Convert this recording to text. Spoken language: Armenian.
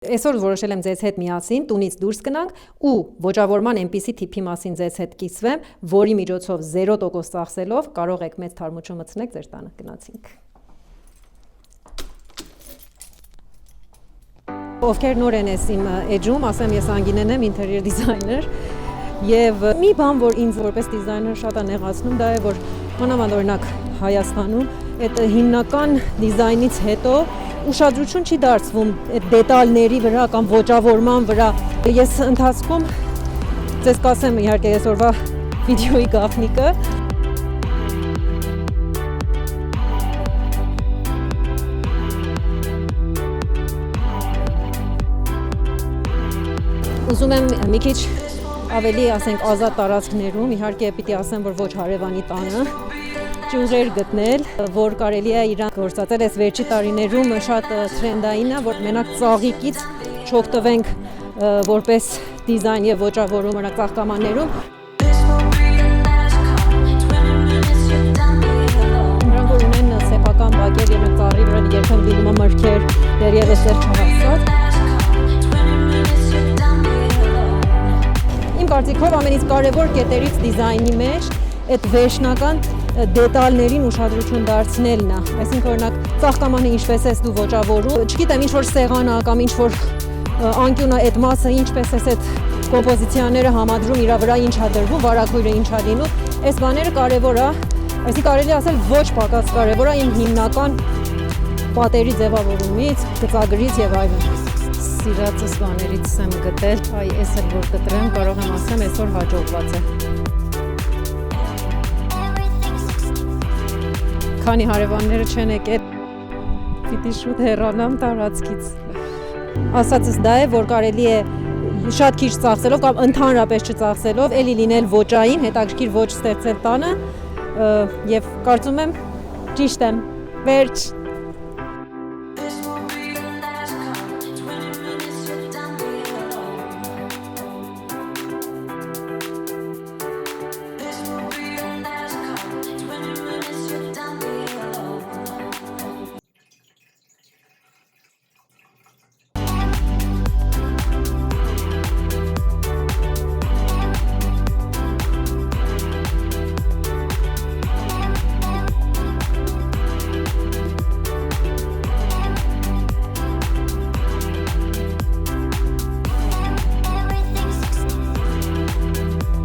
Այսօր որոշել եմ ձեզ հետ միասին տունից դուրս գնանք ու ոճավորման այնպիսի թիփի մասին ձեզ հետ կիսվեմ, որի միջոցով 0% ծախսելով կարող եք մեծ թարմություն մտցնել ձեր տանը։ Գնացինք։ Ովքեր նոր են իմ էջում, ասեմ ես Անգինեն եմ, ինտերիեր դիզայներ, եւ մի բան, որ ինձ որպես դիզայներ շատ է նեղացնում, դա է, որ մանավանդ օրինակ Հայաստանում այդ հիմնական դիզայնից հետո ուշադրություն չի դարձվում այդ դետալների վրա կամ ոճավորման վրա։ Ես ընթացքում ձեզ կասեմ իհարկե այսօրվա վիդեոյի գաղտնիքը։ Ուզում եմ մի քիչ ավելի, ասենք, ազատ տարածքներում, իհարկե պիտի ասեմ, որ ոչ հարևանի տանը, ճյուղեր գտնել, որ կարելի է իրան գործածել այս վերջի տարիներում շատ թրենդային է, որ մենակ ծաղիկից չօգտվենք որպես դիզայն եւ ոճավորում օրինակ ծաղկամաններում։ Նրանք որ ունեն սեփական բակեր եւ ծառի վրա երբեմն լինում է մրգեր, դեռևս դեռ չհասած։ Իմ կարծիքով ամենից կարևոր կետերից դիզայնի մեջ այդ վերջնական դետալներին ուշադրություն դարձնելն է, այսինքն օրինակ ծաղկամանը ինչպես ես դու ոճավորում, չգիտեմ ինչ որ սեղան է կամ ինչ որ անկյուն է, այդ մասը ինչպես ես այդ կոմպոզիցիաները համադրում, իրա վրա ինչ է դրվում, վարագույրը ինչ է լինում, այս բաները կարևոր է, այսինքն կարելի ասել ոչ պակաս կարևոր է իմ հիմնական պատերի ձևավորումից, գծագրից եւ այլն։ Սիրածս բաներից եմ գտել, այ ես էլ որ կտրեմ, կարող եմ ասեմ այսօր հաջողված է։ Քանի հարևանները չեն եկել, պիտի շուտ հեռանամ տարածքից։ Ասածս դա է, որ կարելի է շատ քիչ ծախսելով կամ ընդհանրապես չծախսելով, էլի լինել ոճային, հետաքրքիր ոճ ստեղծել տանը եւ կարծում եմ ճիշտ եմ։ Վերջ։